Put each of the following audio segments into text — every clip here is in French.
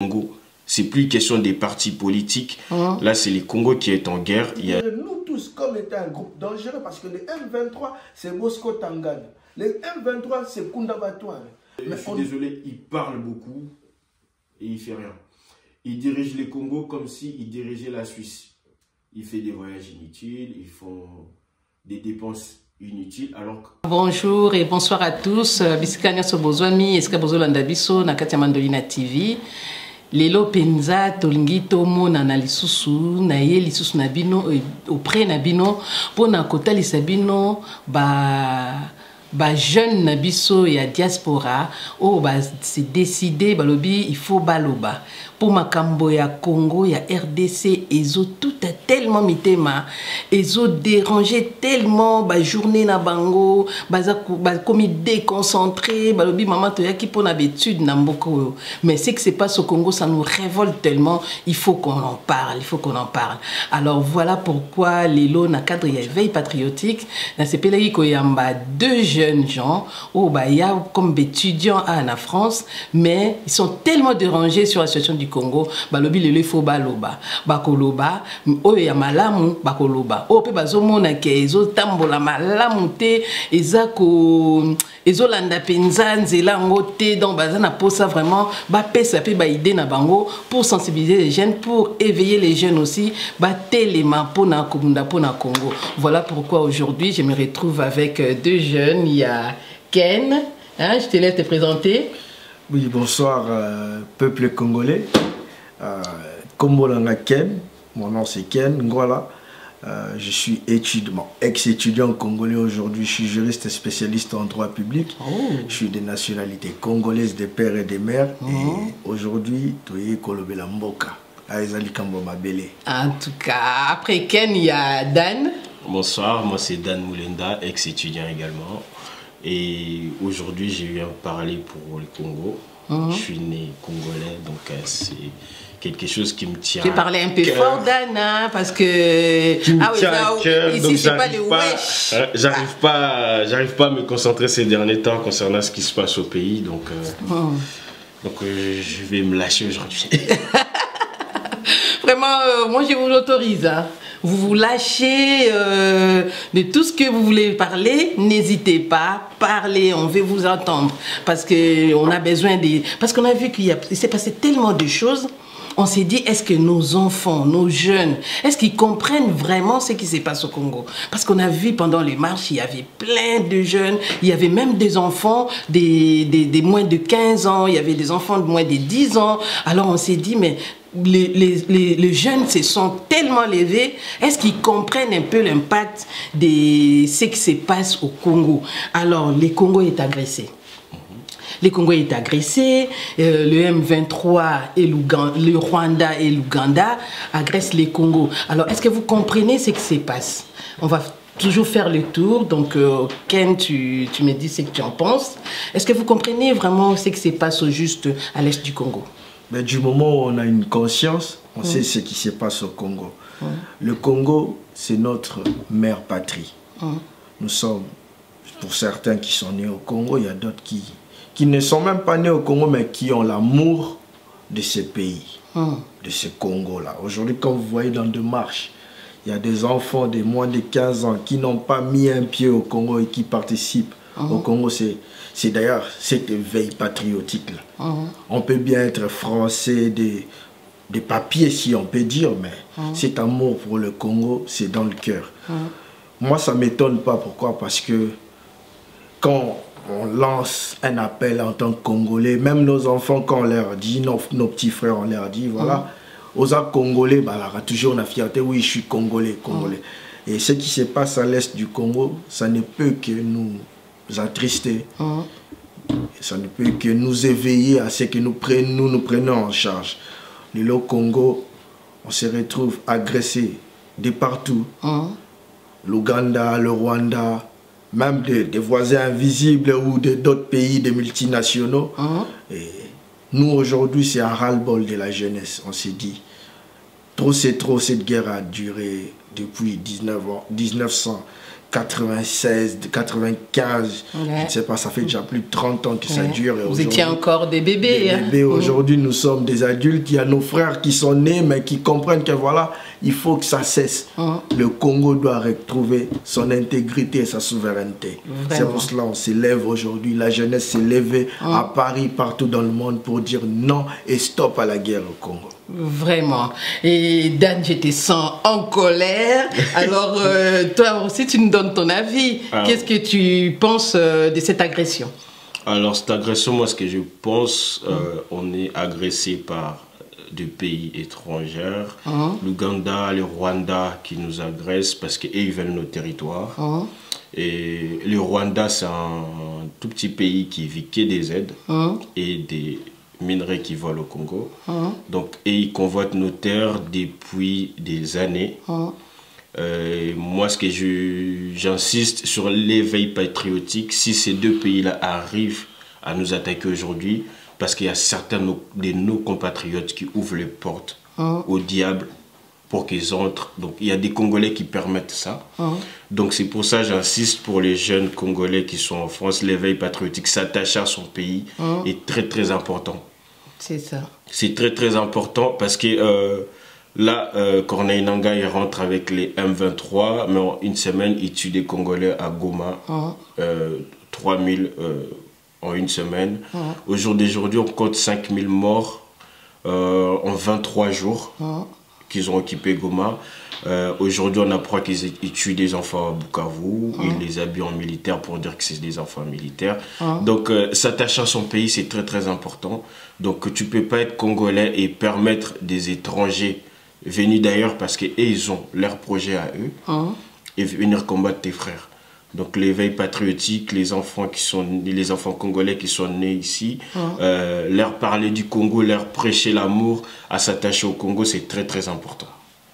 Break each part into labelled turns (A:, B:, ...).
A: Congo. C'est plus question des partis politiques. Là, c'est le Congo qui est en guerre.
B: Nous tous, comme étant un groupe dangereux, parce que le M23, c'est Bosco Tangane. Le M23, c'est Kunda Batouane.
A: Je suis désolé, il parle beaucoup et il fait rien. Il dirige le Congo comme s'il dirigeait la Suisse. Il fait des voyages inutiles, ils font des dépenses inutiles. Alors que...
C: Bonjour et bonsoir à tous. Bisikanya Sobozwami, Eska Bozolanda Biso, Nakatia Mandolina TV. Lelo penza tolingi tomo na lisusu na ye lisusu na bino auprès na bino pona kotalisa bino ba jeune na biso ya diaspora o ba se décider balobi il faut baloba pour makambo ya Congo ya RDC ezo tout a tellement mitema ezo déranger tellement ba journée na bango baza comme déconcentré balobi maman to yaki pona d'étude na mboko mais c'est que c'est pas au Congo, ça nous révolte tellement, il faut qu'on en parle, alors voilà pourquoi lelo na cadre ya éveil patriotique na sepelaki koyamba deux jeunes gens au baya comme étudiants en France, mais ils sont tellement dérangés sur la situation du Congo balobi lelo faut baloba bakoloba oyo ya malamu bakoloba o pe bazomona ke ezo tambola malamu te ezako ezolanda penza nzela ngo te donc bazana posa vraiment ba pesa pe ba idée na bango pour sensibiliser les jeunes, pour éveiller les jeunes aussi ba telema pona komunda pona Congo. Voilà pourquoi aujourd'hui je me retrouve avec deux jeunes. Il y a Ken, hein, je te laisse te présenter.
B: Oui, bonsoir peuple congolais. Kombolanga Ken, mon nom c'est Ken Ngola. Je suis ex-étudiant congolais aujourd'hui. Je suis juriste spécialiste en droit public. Je suis de nationalité congolaise, des pères et des mères. Et aujourd'hui, tu es Kolobela Mboka.
C: En tout cas, après Ken, il y a Dan.
A: Bonsoir, moi c'est Dan Moulenda, ex-étudiant également. Et aujourd'hui, je viens parler pour le Congo. Je suis né congolais, donc c'est quelque chose qui me tient.
C: Tu parlais un peu fort, Dan, hein, parce que ici c'est pas le wesh.
A: J'arrive pas à me concentrer ces derniers temps concernant ce qui se passe au pays, donc je vais me lâcher aujourd'hui.
C: Vraiment, moi je vous l'autorise. Hein. Vous vous lâchez de tout ce que vous voulez parler, n'hésitez pas, parlez, on veut vous entendre. Parce qu'on a besoin de... Parce qu'on a vu qu'il s'est passé tellement de choses. On s'est dit, est-ce que nos enfants, nos jeunes, est-ce qu'ils comprennent vraiment ce qui se passe au Congo? Parce qu'on a vu pendant les marches, il y avait plein de jeunes, il y avait même des enfants, des moins de 15 ans, il y avait des enfants de moins de 10 ans. Alors on s'est dit, mais les jeunes se sont tellement levés, est-ce qu'ils comprennent un peu l'impact de ce qui se passe au Congo? Alors, le Congo est agressé. Le Congo est agressé, le M23 et le Rwanda et l'Ouganda agressent le Congo. Alors, est-ce que vous comprenez ce qui se passe? On va toujours faire le tour. Donc, Ken, tu me dis ce que tu en penses. Est-ce que vous comprenez vraiment ce qui se passe au juste à l'est du Congo?
B: Mais du moment où on a une conscience, on sait ce qui se passe au Congo. Le Congo, c'est notre mère patrie. Nous sommes, pour certains qui sont nés au Congo, il y a d'autres qui ne sont même pas nés au Congo, mais qui ont l'amour de ce pays, de ce Congo-là. Aujourd'hui, quand vous voyez dans des marches, il y a des enfants de moins de 15 ans qui n'ont pas mis un pied au Congo et qui participent au Congo. C'est d'ailleurs cette veille patriotique-là. On peut bien être français, des papiers, si on peut dire, mais cet amour pour le Congo, c'est dans le cœur. Moi, ça ne m'étonne pas. Pourquoi? Parce que quand on lance un appel en tant que Congolais, même nos enfants, quand on leur dit, nos petits frères, on leur dit, voilà, aux Congolais, bah, là, toujours on a fierté, oui, je suis Congolais. Et ce qui se passe à l'est du Congo, ça ne peut que nous attrister. Ça ne peut que nous éveiller à ce que nous prenons en charge. Le Congo, on se retrouve agressé de partout. L'Ouganda, le Rwanda, même des voisins invisibles ou d'autres pays, des multinationaux. Et nous, aujourd'hui, c'est un ras-le-bol de la jeunesse. On s'est dit, trop c'est trop, cette guerre a duré depuis 1990. 96, 95, je ne sais pas, ça fait déjà plus de 30 ans que ça dure.
C: Vous étiez encore des bébés.
B: Aujourd'hui, nous sommes des adultes. Il y a nos frères qui sont nés, mais qui comprennent que voilà, il faut que ça cesse. Le Congo doit retrouver son intégrité et sa souveraineté. C'est pour cela qu'on s'élève aujourd'hui. La jeunesse s'est levée à Paris, partout dans le monde, pour dire non et stop à la guerre au Congo.
C: Vraiment. Et Dan, je te sens en colère. Alors, toi aussi, tu nous donnes ton avis. Qu'est-ce que tu penses de cette agression?
A: Alors, cette agression, moi, ce que je pense, on est agressé par des pays étrangers. L'Ouganda, le Rwanda qui nous agressent parce qu'ils veulent nos territoires. Et le Rwanda, c'est un tout petit pays qui vit que des aides et des minerais qui volent au Congo. Donc, et ils convoitent nos terres depuis des années. Moi, ce que j'insiste sur l'éveil patriotique, si ces deux pays-là arrivent à nous attaquer aujourd'hui, parce qu'il y a certains de nos compatriotes qui ouvrent les portes au diable pour qu'ils entrent. Donc, il y a des Congolais qui permettent ça. Donc, c'est pour ça que j'insiste pour les jeunes Congolais qui sont en France. L'éveil patriotique, s'attacher à son pays est très, très important.
C: C'est ça.
A: C'est très, très important parce que là, Corneille Nangaa, il rentre avec les M23, mais en une semaine, il tue des Congolais à Goma. 3000 en une semaine. Aujourd'hui, on compte 5000 morts en 23 jours qu'ils ont occupé Goma. Aujourd'hui, on apprend qu'ils tuent des enfants à Bukavu. Ils les habillent en militaire pour dire que c'est des enfants militaires. Donc, s'attacher à son pays, c'est très, très important. Donc, tu ne peux pas être Congolais et permettre des étrangers venus d'ailleurs parce qu'ils ont leur projet à eux et venir combattre tes frères. Donc l'éveil patriotique, les enfants congolais qui sont nés ici, leur parler du Congo, leur prêcher l'amour, à s'attacher au Congo, c'est très très important.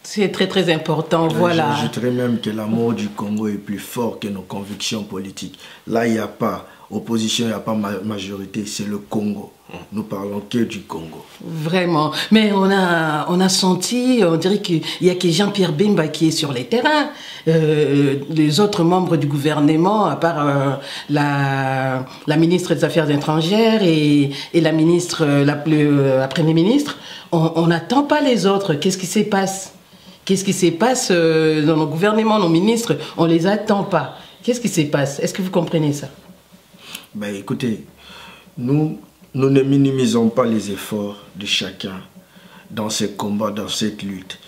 C: C'est très très important, voilà.
B: J'ajouterais même que l'amour du Congo est plus fort que nos convictions politiques. Là, il n'y a pas opposition, il n'y a pas majorité, c'est le Congo. Nous parlons que du Congo.
C: Vraiment. Mais on a senti, on dirait qu'il n'y a que Jean-Pierre Bemba qui est sur les terrains. Les autres membres du gouvernement, à part la ministre des Affaires étrangères et la ministre, la Première ministre, on n'attend pas les autres. Qu'est-ce qui se passe? Qu'est-ce qui se passe dans nos gouvernements, nos ministres? On ne les attend pas. Qu'est-ce qui se passe? Est-ce que vous comprenez ça?
B: Ben, écoutez, nous ne minimisons pas les efforts de chacun dans ce combat, dans cette lutte.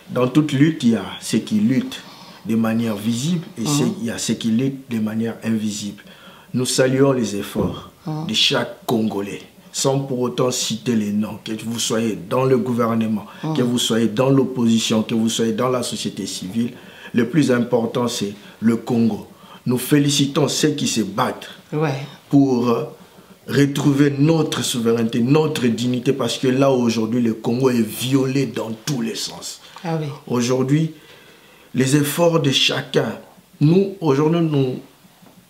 B: Dans toute lutte, il y a ceux qui luttent de manière visible et il y a ceux qui luttent de manière invisible. Nous saluons les efforts de chaque Congolais, sans pour autant citer les noms, que vous soyez dans le gouvernement, que vous soyez dans l'opposition, que vous soyez dans la société civile. Le plus important, c'est le Congo. Nous félicitons ceux qui se battent pour retrouver notre souveraineté, notre dignité, parce que là, aujourd'hui, le Congo est violé dans tous les sens. Aujourd'hui, les efforts de chacun, aujourd'hui,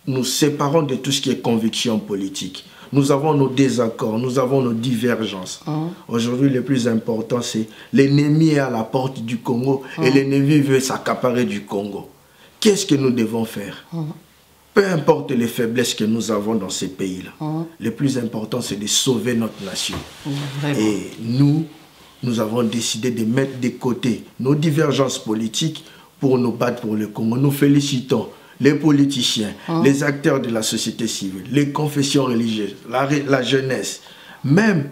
B: nous séparons de tout ce qui est conviction politique. Nous avons nos désaccords, nous avons nos divergences. Aujourd'hui, le plus important, c'est l'ennemi est à la porte du Congo et l'ennemi veut s'accaparer du Congo. Qu'est-ce que nous devons faire? Peu importe les faiblesses que nous avons dans ces pays-là, le plus important, c'est de sauver notre nation. Et nous avons décidé de mettre de côté nos divergences politiques pour nous battre pour le Congo. Nous félicitons les politiciens, les acteurs de la société civile, les confessions religieuses, la jeunesse, même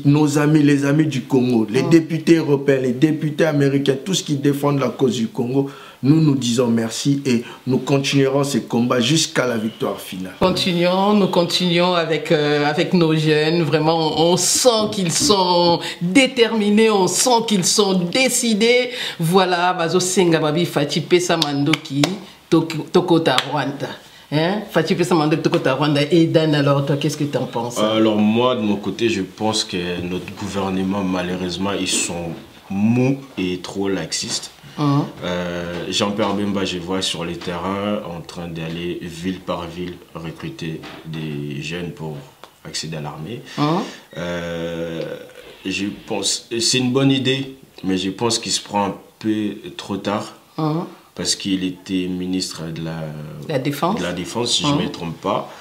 B: nos amis, les amis du Congo, les députés européens, les députés américains, tous qui défendent la cause du Congo. Nous disons merci et nous continuerons ce combat jusqu'à la victoire finale.
C: Nous continuons avec nos jeunes. Vraiment, on sent qu'ils sont déterminés, on sent qu'ils sont décidés. Voilà, Bazo Sengababi Fati Pesa Mandoki, Tokota Rwanda. Fati Pesa Mandoki, Tokota Rwanda. Et Dan, alors, toi, qu'est-ce que tu en penses?
A: Alors, moi, de mon côté, je pense que notre gouvernement, malheureusement, ils sont mous et trop laxistes. Jean-Pierre Bemba, je vois sur les terrains en train d'aller ville par ville recruter des jeunes pour accéder à l'armée. Je pense c'est une bonne idée, mais je pense qu'il se prend un peu trop tard parce qu'il était ministre de
C: la
A: Défense, si je ne me trompe pas.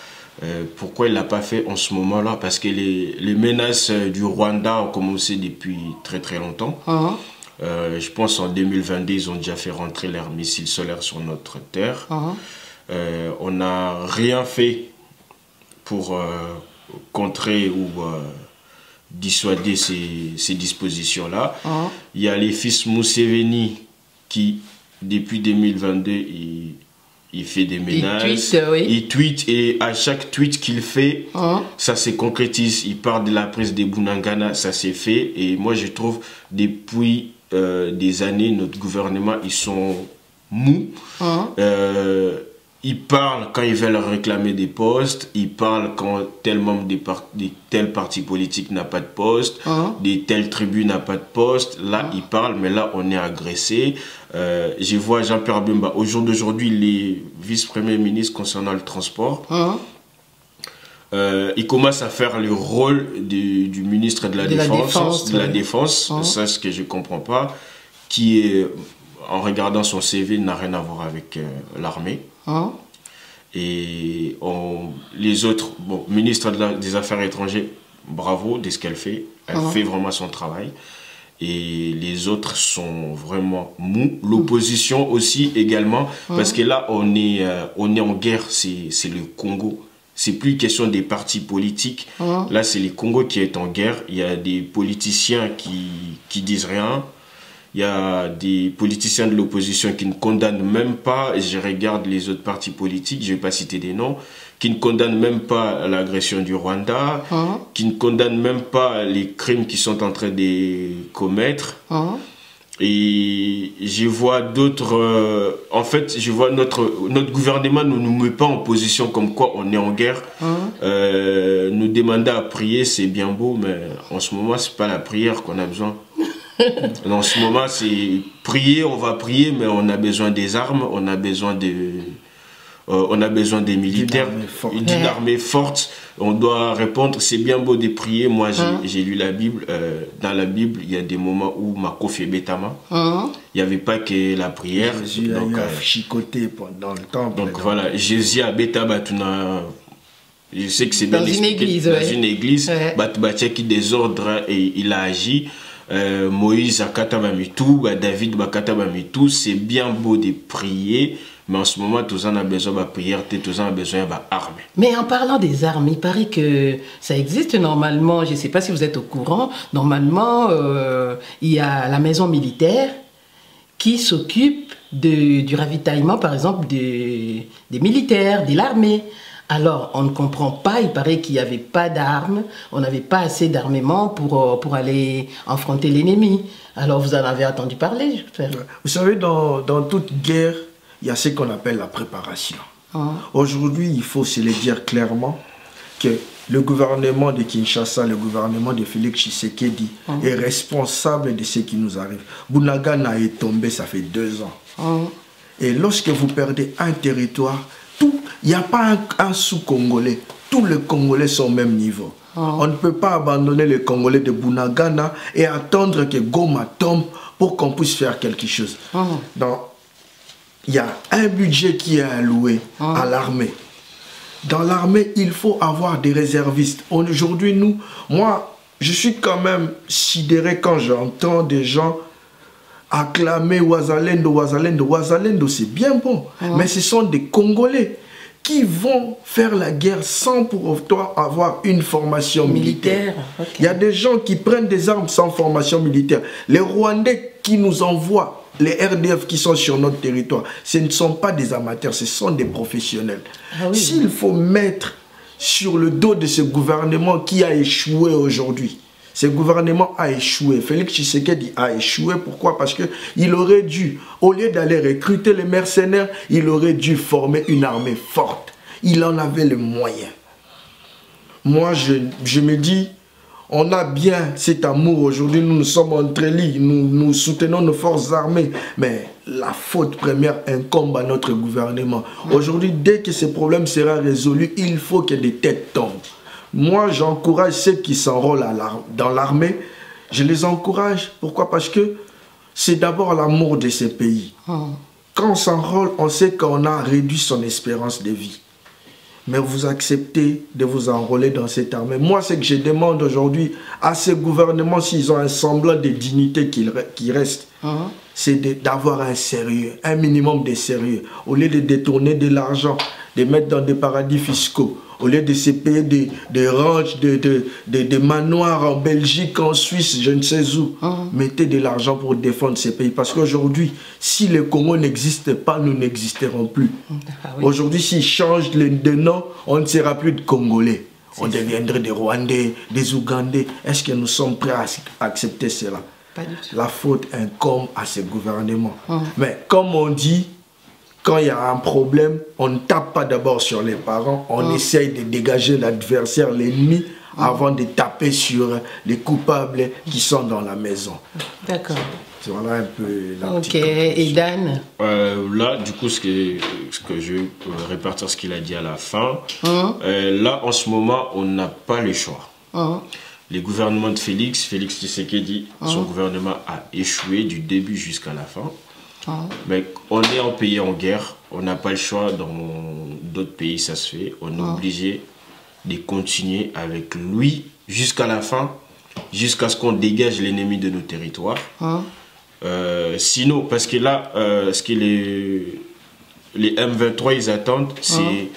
A: Pourquoi il ne l'a pas fait en ce moment-là? Parce que les menaces du Rwanda ont commencé depuis très très longtemps. Je pense en 2022, ils ont déjà fait rentrer leurs missiles solaires sur notre terre. On n'a rien fait pour contrer ou dissuader ces dispositions-là. Il y a les fils Museveni qui, depuis 2022, il fait des menaces. Il tweet et à chaque tweet qu'il fait, ça se concrétise. Il parle de la prise de Bunagana, ça s'est fait. Et moi, je trouve, depuis des années, notre gouvernement, ils sont mous. Ils parlent quand ils veulent réclamer des postes, ils parlent quand tel membre de tel parti politique n'a pas de poste, de telle tribu n'a pas de poste. Là, ils parlent, mais là, on est agressé. Je vois Jean-Pierre Bemba, au jour d'aujourd'hui, il est vice-premier ministre concernant le transport. Il commence à faire le rôle du ministre de la Défense. Ça, c'est ce que je ne comprends pas, qui est, en regardant son CV, n'a rien à voir avec l'armée. Et les autres, ministre des Affaires étrangères, bravo de ce qu'elle fait. Elle fait vraiment son travail. Et les autres sont vraiment mous. L'opposition aussi également, parce que là, on est en guerre, c'est le Congo. C'est plus question des partis politiques. Là, c'est le Congo qui est en guerre. Il y a des politiciens qui disent rien. Il y a des politiciens de l'opposition qui ne condamnent même pas, et je regarde les autres partis politiques, je ne vais pas citer des noms, qui ne condamnent même pas l'agression du Rwanda, qui ne condamnent même pas les crimes qu'ils sont en train de commettre. Et je vois d'autres... en fait, je vois notre gouvernement ne nous met pas en position comme quoi on est en guerre. Nous demander à prier, c'est bien beau, mais en ce moment, ce n'est pas la prière qu'on a besoin. En ce moment, c'est prier, on va prier, mais on a besoin des armes, on a besoin des militaires, d'une armée forte. On doit répondre, c'est bien beau de prier. Moi, j'ai lu la Bible. Dans la Bible, il y a des moments où Makofi Betama, il n'y avait pas que la prière.
B: Jésus a eu à chicoter pendant le temple.
A: Donc voilà, Jésus a Betama, je sais que c'est
C: dans une église.
A: Dans une église, qui désordre et il a agi. Moïse Akatabamitou, David Bakatabamitou, c'est bien beau de prier, mais en ce moment, tous en a besoin de prière, tous en a besoin d'armes.
C: Mais en parlant des armes, il paraît que ça existe normalement, je ne sais pas si vous êtes au courant, normalement, il y a la maison militaire qui s'occupe du ravitaillement, par exemple, des militaires, de l'armée. Alors, on ne comprend pas, il paraît qu'il n'y avait pas d'armes, on n'avait pas assez d'armement pour aller affronter l'ennemi. Alors, vous en avez entendu parler, j'espère.
B: Vous savez, dans toute guerre, il y a ce qu'on appelle la préparation. Aujourd'hui, il faut se le dire clairement que le gouvernement de Kinshasa, le gouvernement de Félix Tshisekedi est responsable de ce qui nous arrive. Bunagana est tombé, ça fait 2 ans. Et lorsque vous perdez un territoire, il n'y a pas un sous-Congolais. Tous les Congolais sont au même niveau. On ne peut pas abandonner les Congolais de Bunagana et attendre que Goma tombe pour qu'on puisse faire quelque chose. Donc, il y a un budget qui est alloué à l'armée. Dans l'armée, il faut avoir des réservistes. Aujourd'hui, moi, je suis quand même sidéré quand j'entends des gens acclamer Ouazalendo, Ouazalendo. Ouazalendo, c'est bien bon. Mais ce sont des Congolais qui vont faire la guerre sans pour autant avoir une formation militaire. Il y a des gens qui prennent des armes sans formation militaire. Les Rwandais qui nous envoient, les RDF qui sont sur notre territoire, ce ne sont pas des amateurs, ce sont des professionnels. S'il faut mettre sur le dos de ce gouvernement qui a échoué aujourd'hui, ce gouvernement a échoué. Félix Tshisekedi a échoué. Pourquoi? Parce qu'il aurait dû, au lieu d'aller recruter les mercenaires, il aurait dû former une armée forte. Il en avait les moyens. Moi, je me dis, on a bien cet amour. Aujourd'hui, nous sommes entre lits, nous soutenons nos forces armées. Mais la faute première incombe à notre gouvernement. Aujourd'hui, dès que ce problème sera résolu, il faut que des têtes tombent. Moi, j'encourage ceux qui s'enrôlent dans l'armée. Je les encourage. Pourquoi? Parce que c'est d'abord l'amour de ces pays. Quand on s'enrôle, on sait qu'on a réduit son espérance de vie. Mais vous acceptez de vous enrôler dans cette armée. Moi, ce que je demande aujourd'hui à ces gouvernements, s'ils ont un semblant de dignité qui reste, c'est d'avoir un sérieux, un minimum de sérieux. Au lieu de détourner de l'argent, de mettre dans des paradis fiscaux, au lieu de se payer des ranchs, des manoirs en Belgique, en Suisse, je ne sais où, mettez de l'argent pour défendre ces pays. Parce qu'aujourd'hui, si le Congo n'existe pas, nous n'existerons plus. Aujourd'hui, s'ils changent de nom, on ne sera plus de Congolais. On deviendrait des Rwandais, des Ougandais. Est-ce que nous sommes prêts à accepter cela?
C: Pas du tout.
B: La faute incombe à ces gouvernements. Mais comme on dit, quand il y a un problème, on ne tape pas d'abord sur les parents, on essaye de dégager l'adversaire, l'ennemi, avant de taper sur les coupables qui sont dans la maison.
C: D'accord.
B: Voilà un peu la
C: Ok, et Dan?
A: Là, du coup, ce que je vais répartir ce qu'il a dit à la fin, là, en ce moment, on n'a pas le choix. Les gouvernements de Félix Tshisekedi, son gouvernement a échoué du début jusqu'à la fin. Mais on est un pays en guerre, on n'a pas le choix, dans d'autres pays ça se fait, on est obligé de continuer avec lui jusqu'à la fin, jusqu'à ce qu'on dégage l'ennemi de nos territoires. Sinon, parce que là, ce que les M23 ils attendent, c'est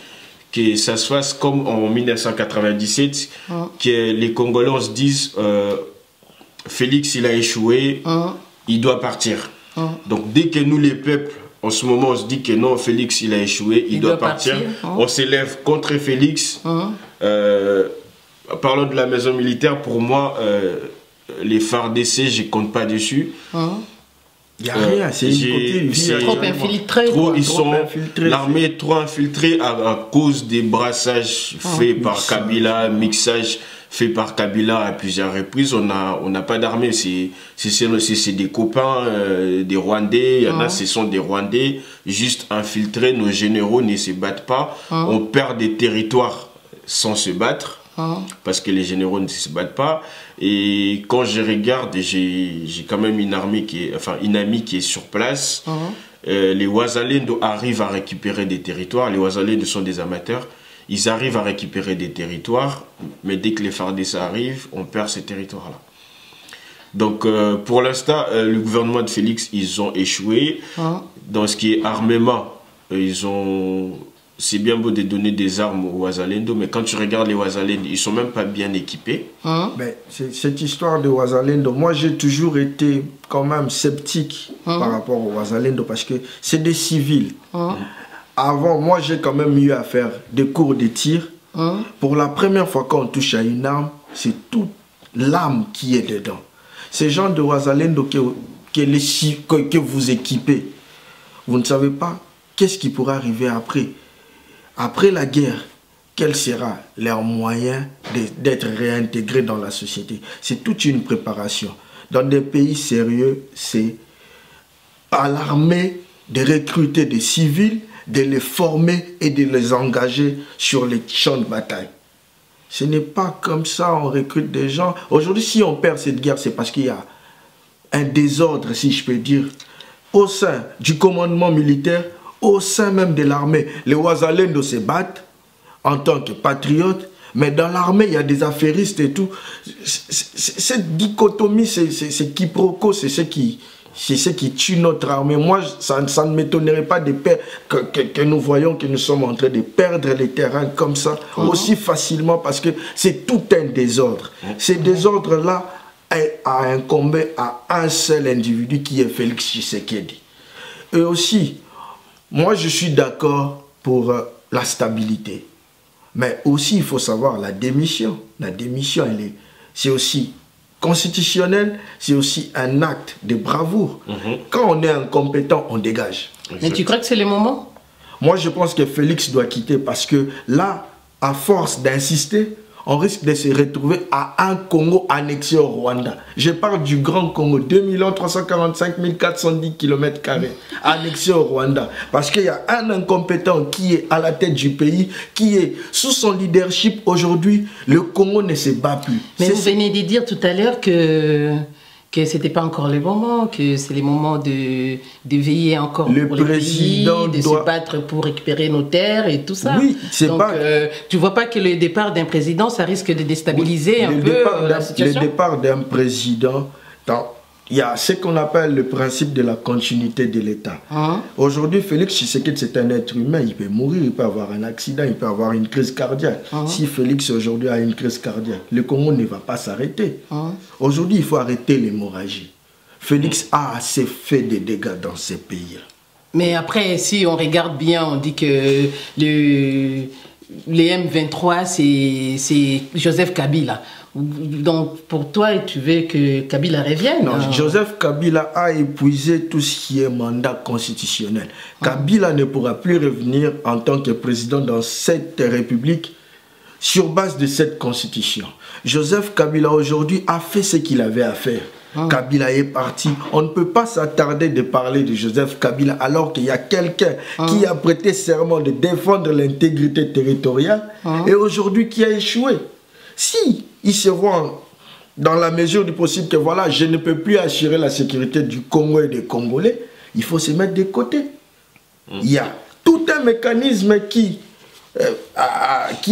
A: que ça se fasse comme en 1997, que les Congolais se disent Félix il a échoué, il doit partir. Donc dès que nous les peuples, en ce moment on se dit que non, Félix il a échoué, il doit partir, on s'élève contre Félix. Parlons de la maison militaire, pour moi, les FARDC, je ne compte pas dessus.
B: Il n'y a rien, c'est
C: trop infiltré.
A: L'armée est trop infiltrée à cause des brassages faits par Kabila, mixage fait par Kabila à plusieurs reprises. On n'a pas d'armée, c'est des copains, des Rwandais, il y en a, ce sont des Rwandais, juste infiltrés, nos généraux ne se battent pas, on perd des territoires sans se battre. Parce que les généraux ne se battent pas. Et quand je regarde, j'ai quand même une amie qui est sur place. Les Wazalendo arrivent à récupérer des territoires. Les Wazalendo sont des amateurs. Ils arrivent à récupérer des territoires, mais dès que les FARDC arrivent, on perd ces territoires-là. Donc pour l'instant, le gouvernement de Félix, ils ont échoué. Dans ce qui est armement, c'est bien beau de donner des armes aux Wazalendo, mais quand tu regardes les Wazalendo, ils ne sont même pas bien équipés.
B: Mais cette histoire de Wazalendo, moi j'ai toujours été quand même sceptique par rapport aux Wazalendo, parce que c'est des civils. Avant, moi j'ai quand même eu à faire des cours de tir. Pour la première fois qu'on touche à une arme, c'est toute l'âme qui est dedans. Ces gens de Wazalendo que vous équipez, vous ne savez pas qu'est-ce qui pourra arriver après. Après la guerre, quel sera leur moyen d'être réintégrés dans la société? C'est toute une préparation. Dans des pays sérieux, c'est à l'armée de recruter des civils, de les former et de les engager sur les champs de bataille. Ce n'est pas comme ça on recrute des gens. Aujourd'hui, si on perd cette guerre, c'est parce qu'il y a un désordre, si je peux dire, au sein du commandement militaire, au sein même de l'armée. Les Wazalendo se battent en tant que patriotes, mais dans l'armée, il y a des affairistes et tout. Cette dichotomie, c'est quiproquo, c'est ce qui tue notre armée. Moi, ça ne m'étonnerait pas que nous voyons que nous sommes en train de perdre les terrains comme ça, aussi facilement, parce que c'est tout un désordre. Ces désordres-là a incombé à un seul individu qui est Félix Tshisekedi. Et aussi, moi je suis d'accord pour la stabilité. Mais aussi, il faut savoir la démission. La démission, c'est aussi constitutionnel, c'est aussi un acte de bravoure. Quand on est incompétent, on dégage.
C: Mais tu crois que c'est le moment?
B: Moi, je pense que Félix doit quitter parce que là, à force d'insister, on risque de se retrouver à un Congo annexé au Rwanda. Je parle du Grand Congo, 2 345 410 km², annexé au Rwanda. Parce qu'il y a un incompétent qui est à la tête du pays, qui est sous son leadership aujourd'hui, le Congo ne se bat plus.
C: Mais vous venez de dire tout à l'heure que que c'était pas encore le moment, que c'est le moment de veiller encore
B: le
C: pour le pays, de se battre pour récupérer nos terres et tout ça.
B: Oui, c'est pas...
C: tu vois pas que le départ d'un président, ça risque de déstabiliser un peu la situation?
B: Le départ d'un président, il y a ce qu'on appelle le principe de la continuité de l'État. Aujourd'hui, Félix Tshisekedi, c'est un être humain, il peut mourir, il peut avoir un accident, il peut avoir une crise cardiaque. Si Félix aujourd'hui a une crise cardiaque, le Congo ne va pas s'arrêter. Aujourd'hui, il faut arrêter l'hémorragie. Félix a assez fait de dégâts dans ces pays.
C: Mais après, si on regarde bien, on dit que les M23, c'est Joseph Kabila. Donc, pour toi, tu veux que Kabila revienne?
B: Non, Joseph Kabila a épuisé tout ce qui est mandat constitutionnel. Kabila ne pourra plus revenir en tant que président dans cette république sur base de cette constitution. Joseph Kabila aujourd'hui a fait ce qu'il avait à faire. Kabila est parti. On ne peut pas s'attarder de parler de Joseph Kabila alors qu'il y a quelqu'un qui a prêté serment de défendre l'intégrité territoriale et aujourd'hui qui a échoué. Si il se voit dans la mesure du possible que voilà, je ne peux plus assurer la sécurité du Congo et des Congolais, il faut se mettre de côté. Il y a tout un mécanisme qui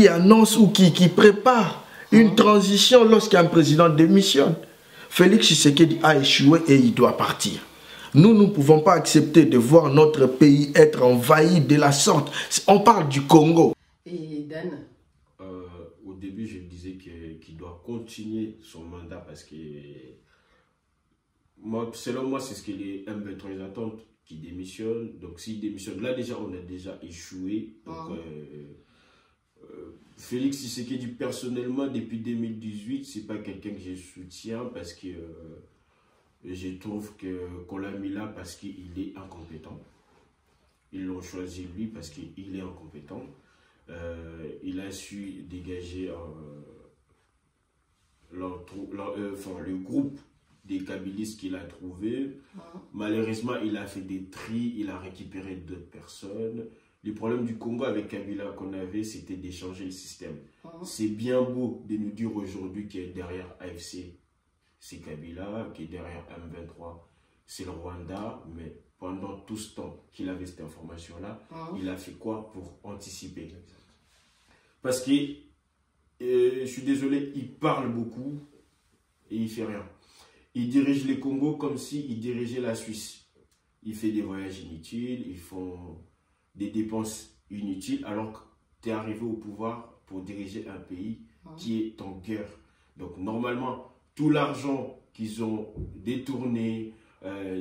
B: annonce ou qui prépare une transition lorsqu'un président démissionne. Félix Tshisekedi a échoué et il doit partir. Nous ne pouvons pas accepter de voir notre pays être envahi de la sorte. On parle du Congo.
C: Et Dan,
A: au début, je disais qu'il doit continuer son mandat parce que, selon moi, c'est ce que les M23 attendent, qu'il démissionne. Donc, s'il démissionne, là déjà, on a déjà échoué. Donc, Félix Tshisekedi, personnellement, depuis 2018, c'est pas quelqu'un que je soutiens parce que je trouve qu'on l'a mis là parce qu'il est incompétent. Ils l'ont choisi lui parce qu'il est incompétent. Il a su dégager le groupe des kabylistes qu'il a trouvé. Malheureusement, il a fait des tris, il a récupéré d'autres personnes. Le problème du Congo avec Kabila qu'on avait, c'était d'échanger le système. C'est bien beau de nous dire aujourd'hui qu'il est derrière AFC, c'est Kabila, qui est derrière M23, c'est le Rwanda, mais pendant tout ce temps qu'il avait cette information-là, il a fait quoi pour anticiper? Parce que, je suis désolé, il parle beaucoup et il fait rien. Il dirige les Congo comme s'il dirigeait la Suisse. Il fait des voyages inutiles, ils font des dépenses inutiles, alors que tu es arrivé au pouvoir pour diriger un pays qui est en guerre. Donc normalement, tout l'argent qu'ils ont détourné,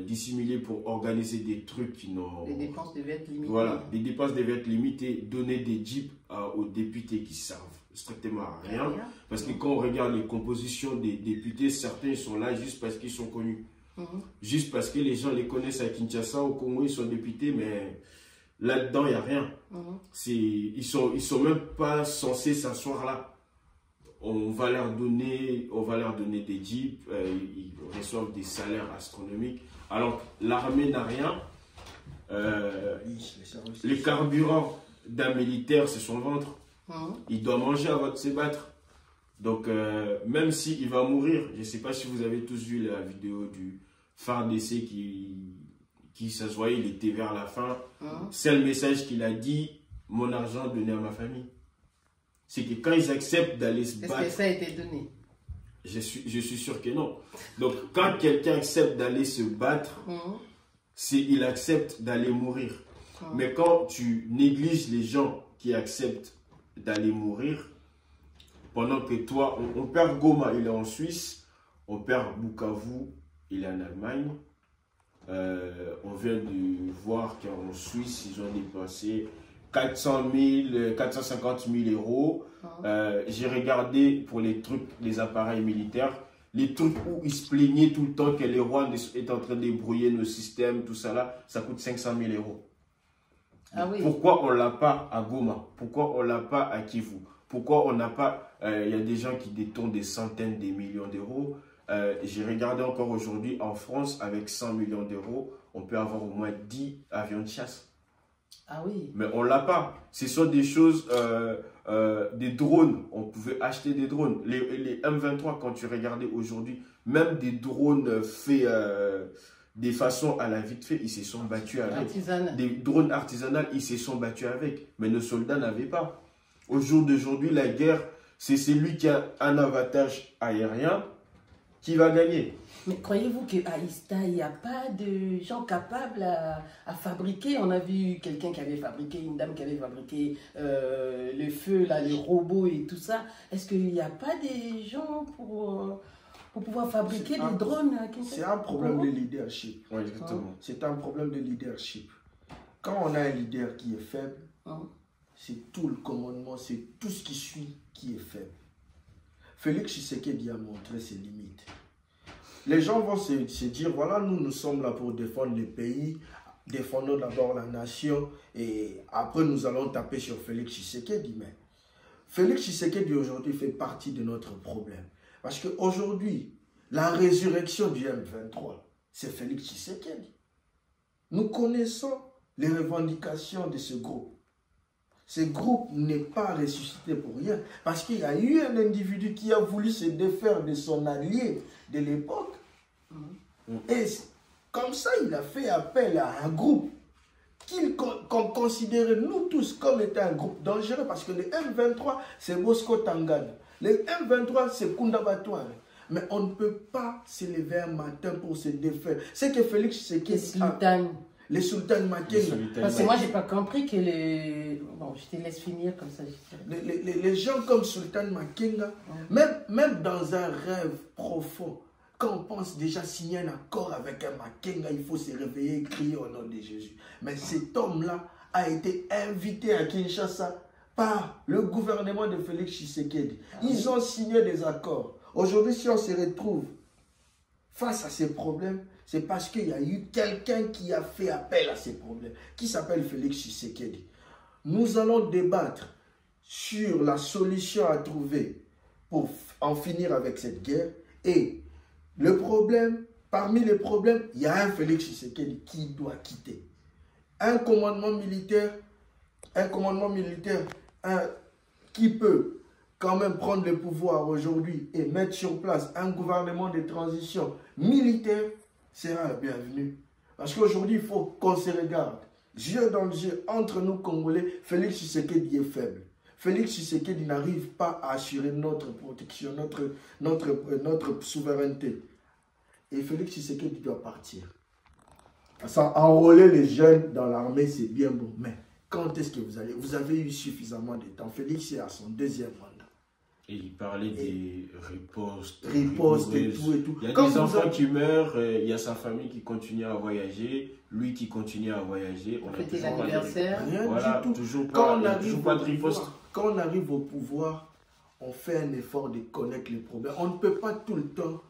A: dissimulé pour organiser des trucs qui n'ont...
C: Les dépenses devaient être limitées.
A: Voilà, les dépenses devaient être limitées, donner des jeeps aux députés qui servent strictement à rien. Parce que quand on regarde les compositions des députés, certains sont là juste parce qu'ils sont connus. Juste parce que les gens les connaissent à Kinshasa, au Congo, ils sont députés, mais là-dedans, il n'y a rien. Ils sont même pas censés s'asseoir là. On va leur donner des jeeps, ils reçoivent des salaires astronomiques. Alors l'armée n'a rien. Les carburants d'un militaire, c'est son ventre. Il doit manger avant de se battre. Donc même s'il va mourir, je ne sais pas si vous avez tous vu la vidéo du FARDC qui ça se voyait, il était vers la fin. C'est le message qu'il a dit, mon argent donné à ma famille. C'est que quand ils acceptent d'aller se battre...
C: Est-ce que ça a été donné?
A: Je suis sûr que non. Donc quand quelqu'un accepte d'aller se battre, il accepte d'aller mourir. Mais quand tu négliges les gens qui acceptent d'aller mourir, pendant que toi, on perd Goma, il est en Suisse, on perd Bukavu, il est en Allemagne. On vient de voir qu'en Suisse, ils ont dépensé 450 000 euros. J'ai regardé pour les trucs, les appareils militaires, les trucs où ils se plaignaient tout le temps que les Rwandais est en train de débrouiller nos systèmes, tout ça là, ça coûte 500 000 euros. Pourquoi on ne l'a pas à Goma? Pourquoi on ne l'a pas à Kivu? Pourquoi on n'a pas... Il y a des gens qui détournent des centaines de millions d'euros. J'ai regardé encore aujourd'hui, en France, avec 100 millions d'euros, on peut avoir au moins 10 avions de chasse.
C: Ah oui.
A: Mais on ne l'a pas. Ce sont des choses, des drones. On pouvait acheter des drones. Les M23, quand tu regardais aujourd'hui, même des drones faits de façon à la vite fait, ils se sont battus avec.
C: Artisanal.
A: Des drones artisanaux, ils se sont battus avec. Mais nos soldats n'avaient pas. Au jour d'aujourd'hui, la guerre, c'est celui qui a un avantage aérien qui va gagner.
C: Mais croyez-vous qu'à Ista, il n'y a pas de gens capables à fabriquer? On a vu quelqu'un qui avait fabriqué, une dame qui avait fabriqué le feu, là, les robots et tout ça. Est-ce qu'il n'y a pas des gens pour pouvoir fabriquer des drones?
B: C'est un problème de leadership.
A: Oui, exactement.
B: C'est un problème de leadership. Quand on a un leader qui est faible, c'est tout le commandement, c'est tout ce qui suit qui est faible. Félix Tshisekedi a montré ses limites. Les gens vont se dire, voilà, nous sommes là pour défendre le pays, défendons d'abord la nation, et après nous allons taper sur Félix Tshisekedi. Mais Félix Tshisekedi aujourd'hui fait partie de notre problème. Parce qu'aujourd'hui, la résurrection du M23, c'est Félix Tshisekedi. Nous connaissons les revendications de ce groupe. Ce groupe n'est pas ressuscité pour rien. Parce qu'il y a eu un individu qui a voulu se défaire de son allié de l'époque. Et comme ça, il a fait appel à un groupe qu'on considérait nous tous comme étant un groupe dangereux. Parce que le M23, c'est Bosco Tangana. Le M23, c'est Kunda Batouane. Mais on ne peut pas se lever un matin pour se défaire. C'est que Félix Tshisekedi... Les sultans Makenga.
C: Parce que moi, je n'ai pas compris que les... Bon, je te laisse finir comme ça.
B: Les gens comme Sultan Makenga, même dans un rêve profond, quand on pense déjà signer un accord avec un Makenga, il faut se réveiller et crier au nom de Jésus. Mais cet homme-là a été invité à Kinshasa par le gouvernement de Félix Tshisekedi. Ils ont signé des accords. Aujourd'hui, si on se retrouve face à ces problèmes, c'est parce qu'il y a eu quelqu'un qui a fait appel à ces problèmes, qui s'appelle Félix Tshisekedi. Nous allons débattre sur la solution à trouver pour en finir avec cette guerre. Et le problème, parmi les problèmes, il y a un Félix Tshisekedi qui doit quitter. Un commandement militaire qui peut quand même prendre le pouvoir aujourd'hui et mettre sur place un gouvernement de transition militaire sera la bienvenue. Parce qu'aujourd'hui, il faut qu'on se regarde. Yeux dans les yeux, entre nous Congolais, Félix Tshisekedi est faible. Félix Tshisekedi n'arrive pas à assurer notre protection, notre souveraineté. Et Félix Tshisekedi doit partir. Ça, enrôler les jeunes dans l'armée, c'est bien bon. Mais quand est-ce que vous allez? Vous avez eu suffisamment de temps. Félix est à son deuxième mandat.
A: Et il parlait des ripostes
B: et tout.
A: Il y a des enfants qui meurent, il y a sa famille qui continue à voyager, lui qui continue à voyager. On a toujours
C: l'anniversaire.
B: Rien du tout.
A: Toujours pas de riposte.
B: Quand on arrive au pouvoir, on fait un effort de connaître les problèmes. On ne peut pas tout le temps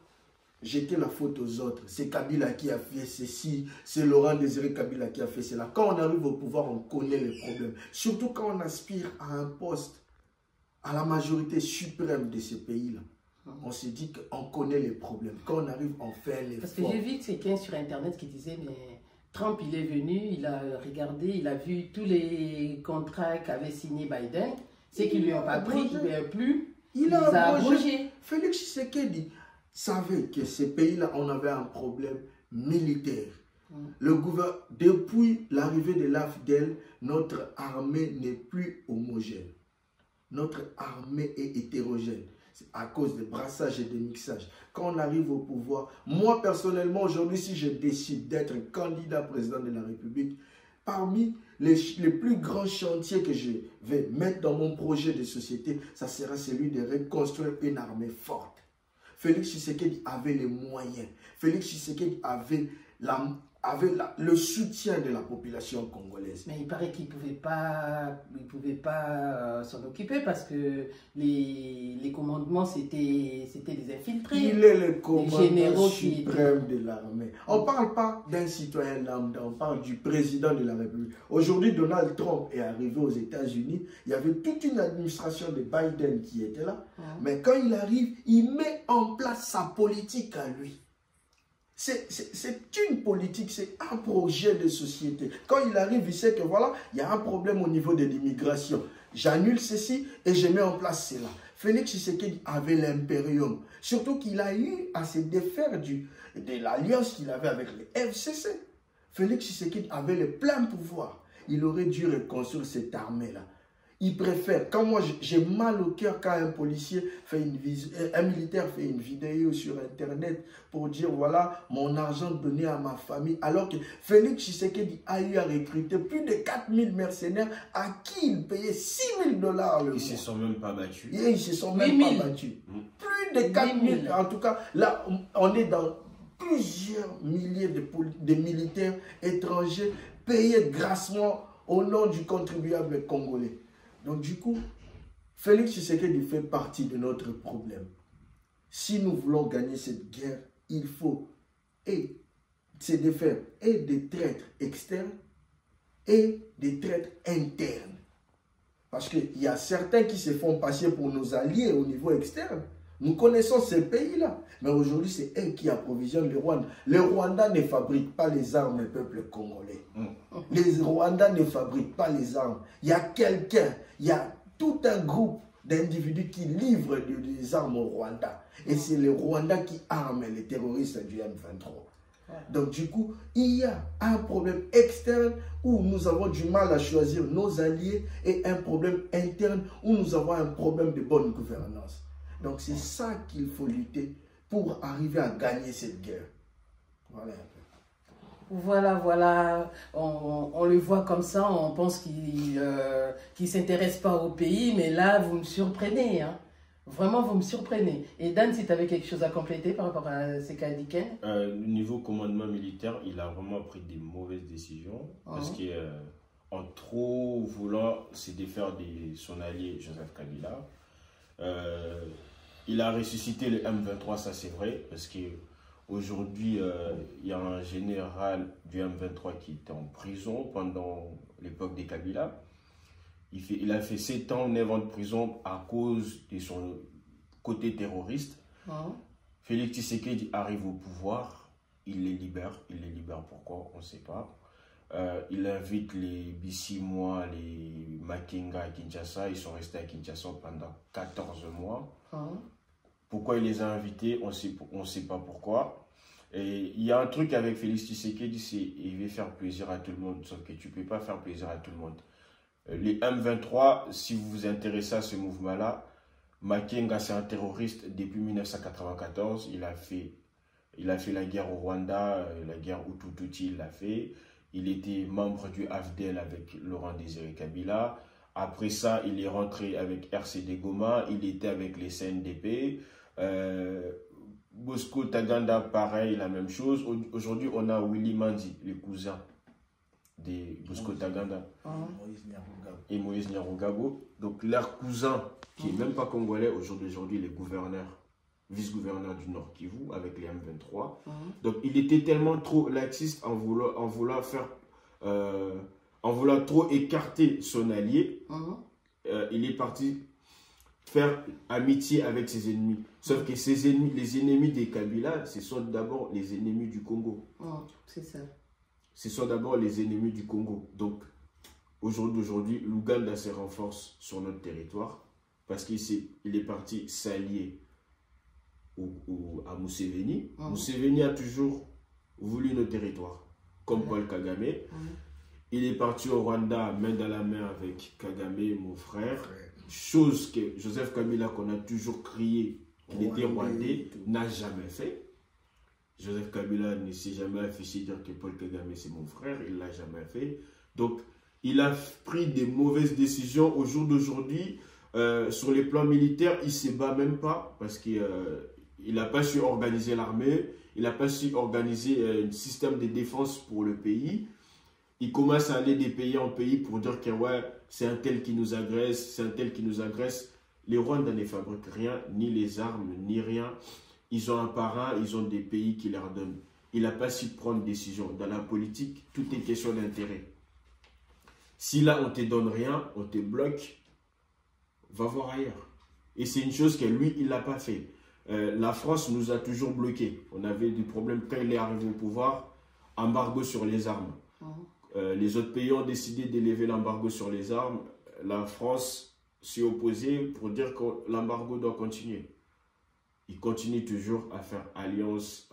B: jeter la faute aux autres. C'est Kabila qui a fait ceci, c'est Laurent Désiré Kabila qui a fait cela. Quand on arrive au pouvoir, on connaît les problèmes. Surtout quand on aspire à un poste, à la majorité suprême de ces pays-là. On se dit qu'on connaît les problèmes. Quand on arrive, on fait un effort.
C: Parce que j'ai vu quelqu'un sur Internet qui disait, mais Trump, il est venu, il a regardé, il a vu tous les contrats qu'avait signé Biden. C'est qu'ils ne lui ont pas pris, il ne plus.
B: Il a abrogé. Félix Tshisekedi savait que ces pays-là, on avait un problème militaire. Depuis l'arrivée de l'AFDEL, notre armée n'est plus homogène. Notre armée est hétérogène. C'est à cause des brassages et des mixages. Quand on arrive au pouvoir, moi personnellement, aujourd'hui, si je décide d'être candidat président de la République, parmi les plus grands chantiers que je vais mettre dans mon projet de société, ça sera celui de reconstruire une armée forte. Félix Tshisekedi avait les moyens. Félix Tshisekedi avait le soutien de la population congolaise.
C: Mais il paraît qu'il ne pouvait pas s'en occuper parce que les commandements, c'était des infiltrés.
B: Il est le commandant suprême de l'armée. On ne parle pas d'un citoyen lambda, on parle du président de la République. Aujourd'hui, Donald Trump est arrivé aux États-Unis. Il y avait toute une administration de Biden qui était là. Mais quand il arrive, il met en place sa politique à lui. C'est une politique, c'est un projet de société. Quand il arrive, il sait que voilà, il y a un problème au niveau de l'immigration. J'annule ceci et je mets en place cela. Félix Tshisekedi avait l'impérium. Surtout qu'il a eu à se défaire de l'alliance qu'il avait avec les FCC. Félix Tshisekedi avait le plein pouvoir. Il aurait dû reconstruire cette armée-là. Il préfère, quand moi j'ai mal au cœur quand un policier fait un militaire fait une vidéo sur internet pour dire voilà mon argent donné à ma famille, alors que Félix Tshisekedi a eu à recruter plus de 4000 mercenaires à qui il payait $6000 le mois.
A: Ils ne se sont même pas battus.
B: Et ils ne se sont même pas battus. Plus de 4000. En tout cas, là on est dans plusieurs milliers de militaires étrangers payés grassement au nom du contribuable congolais. Donc du coup, Félix Tshisekedi fait partie de notre problème. Si nous voulons gagner cette guerre, il faut se défaire et des traîtres externes et des traîtres internes. Parce qu'il y a certains qui se font passer pour nos alliés au niveau externe. Nous connaissons ces pays-là. Mais aujourd'hui, c'est eux qui approvisionnent le Rwanda. Le Rwanda ne fabrique pas les armes, le peuple congolais. Les Rwandais ne fabriquent pas les armes. Il y a quelqu'un, il y a tout un groupe d'individus qui livrent des armes au Rwanda. Et c'est le Rwanda qui arme les terroristes du M23. Donc du coup, il y a un problème externe où nous avons du mal à choisir nos alliés et un problème interne où nous avons un problème de bonne gouvernance. Donc c'est ça qu'il faut lutter pour arriver à gagner cette guerre. Voilà un peu.
C: Voilà, on le voit comme ça, on pense qu'il ne s'intéresse pas au pays, mais là, vous me surprenez, hein. Vraiment, vous me surprenez. Et Dan, si tu avais quelque chose à compléter par rapport à ce qu'a dit Ken?
A: Niveau commandement militaire, il a vraiment pris des mauvaises décisions, parce qu'en trop voulant se défaire de son allié Joseph Kabila, il a ressuscité le M23, ça c'est vrai, parce qu'aujourd'hui, il y a un général du M23 qui était en prison pendant l'époque des Kabila. Il a fait 7 ans, 9 ans de prison à cause de son côté terroriste. Félix Tshisekedi arrive au pouvoir, il les libère. Il les libère pourquoi? On ne sait pas. Il invite les Bissimois, les Makenga à Kinshasa. Ils sont restés à Kinshasa pendant 14 mois. Pourquoi il les a invités? On ne sait pas pourquoi. Et il y a un truc avec Félix Tshisekedi, c'est qu'il veut faire plaisir à tout le monde. Sauf que tu ne peux pas faire plaisir à tout le monde. Les M23, si vous vous intéressez à ce mouvement-là, Makenga, c'est un terroriste depuis 1994. Il a fait la guerre au Rwanda, la guerre Hutu-Tutsi, il l'a fait. Il était membre du AFDL avec Laurent Désiré Kabila. Après ça, il est rentré avec RCD Goma. Il était avec les CNDP. Bosco Taganda, pareil, la même chose. Aujourd'hui, on a Willy Mandi, le cousin de Bosco Taganda et Moïse Nyarugabo. Donc leur cousin, qui n'est même pas congolais, aujourd'hui il est gouverneur, vice-gouverneur du Nord Kivu avec les M23. Donc il était tellement trop laxiste en voulant trop écarter son allié. Il est parti faire amitié avec ses ennemis. Sauf que les ennemis des Kabila, ce sont d'abord les ennemis du Congo.
C: C'est ça.
A: Ce sont d'abord les ennemis du Congo. Donc, aujourd'hui, l'Ouganda se renforce sur notre territoire parce qu'il est parti s'allier à Museveni. Museveni a toujours voulu nos territoires, comme Paul Kagame. Il est parti au Rwanda, main dans la main avec Kagame, mon frère. Chose que Joseph Kabila, qu'on a toujours crié qu'il était rwandais, n'a jamais fait. Joseph Kabila ne s'est jamais affiché dire que Paul Kagame c'est mon frère, il ne l'a jamais fait. Donc, il a pris des mauvaises décisions au jour d'aujourd'hui. Sur les plans militaires, il ne se bat même pas parce qu'il n'a pas su organiser l'armée, il n'a pas su organiser un système de défense pour le pays. Il commence à aller de pays en pays pour dire que ouais, c'est un tel qui nous agresse, c'est un tel qui nous agresse. Les Rwandais ne fabriquent rien, ni les armes, ni rien. Ils ont un parrain, ils ont des pays qui leur donnent. Il n'a pas su prendre décision. Dans la politique, tout est question d'intérêt. Si là, on ne te donne rien, on te bloque, va voir ailleurs. Et c'est une chose que lui, il ne l'a pas fait. La France nous a toujours bloqués. On avait des problèmes quand il est arrivé au pouvoir, embargo sur les armes. Les autres pays ont décidé d'élever l'embargo sur les armes. La France s'est opposé pour dire que l'embargo doit continuer. Il continue toujours à faire alliance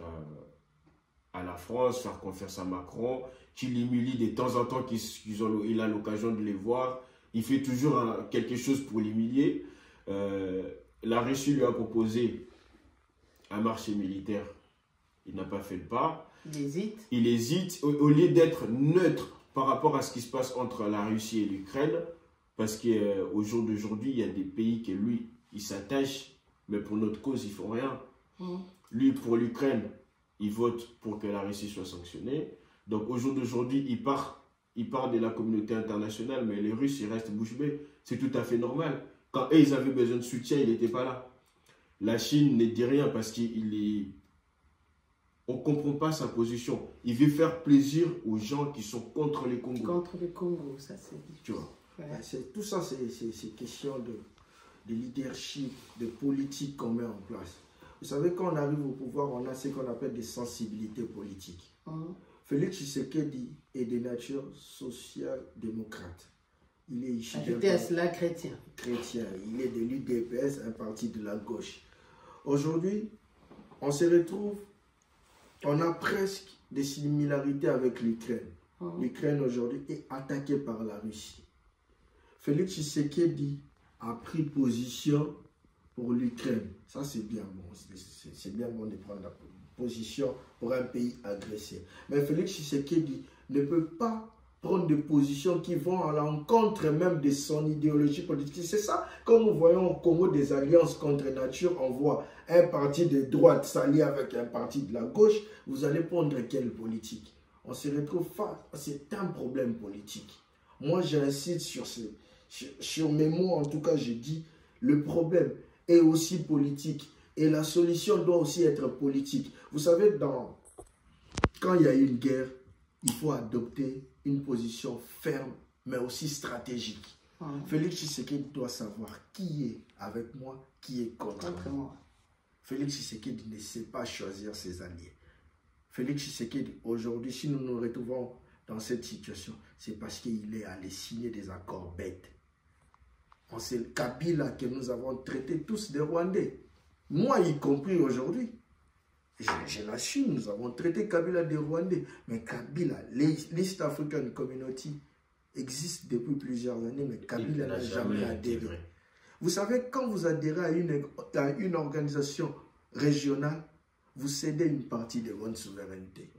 A: à la France, faire confiance à Macron, qui l'humilie de temps en temps, il a l'occasion de les voir. Il fait toujours quelque chose pour l'humilier. La Russie lui a proposé un marché militaire. Il n'a pas fait le pas.
C: Il hésite.
A: Il hésite. Au lieu d'être neutre par rapport à ce qui se passe entre la Russie et l'Ukraine, parce qu'au jour d'aujourd'hui, il y a des pays que lui, il s'attache, mais pour notre cause, ils ne font rien. Lui, pour l'Ukraine, il vote pour que la Russie soit sanctionnée. Donc au jour d'aujourd'hui, il part de la communauté internationale, mais les Russes, ils restent bouche bée. C'est tout à fait normal. Quand eux, ils avaient besoin de soutien, il n'était pas là. La Chine ne dit rien parce on ne comprend pas sa position. Il veut faire plaisir aux gens qui sont contre les Congos.
C: Contre les Congos, ça c'est difficile.
A: Tu vois.
C: Ouais.
B: Tout ça, c'est question de leadership, de politique qu'on met en place. Vous savez, quand on arrive au pouvoir, on a ce qu'on appelle des sensibilités politiques. Félix Tshisekedi est de nature social-démocrate. Il est issu
C: Ajoutez à cela chrétien.
B: Il est de l'UDPS, un parti de la gauche. Aujourd'hui, on se retrouve, on a presque des similarités avec l'Ukraine. L'Ukraine aujourd'hui est attaquée par la Russie. Félix Tshisekedi a pris position pour l'Ukraine. Ça, c'est bien bon. C'est bien bon de prendre la position pour un pays agressé. Mais Félix Tshisekedi ne peut pas prendre des positions qui vont à l'encontre même de son idéologie politique. C'est ça, comme nous voyons au Congo des alliances contre nature, on voit un parti de droite s'allier avec un parti de la gauche, vous allez prendre quelle politique? On se retrouve face, c'est un problème politique. Moi, j'insiste sur mes mots, en tout cas, je dis, le problème est aussi politique et la solution doit aussi être politique. Vous savez, quand il y a une guerre, il faut adopter une position ferme, mais aussi stratégique. Félix Tshisekedi doit savoir qui est avec moi, qui est contre moi. Félix Tshisekedi ne sait pas choisir ses alliés. Félix Tshisekedi, aujourd'hui, si nous nous retrouvons dans cette situation, c'est parce qu'il est allé signer des accords bêtes. C'est le Kabila que nous avons traité tous des Rwandais. Moi y compris aujourd'hui. Je l'assume, nous avons traité Kabila des Rwandais. Mais Kabila, l'East African Community existe depuis plusieurs années, mais Kabila n'a jamais adhéré. Vous savez, quand vous adhérez à une organisation régionale, vous cédez une partie de votre souveraineté.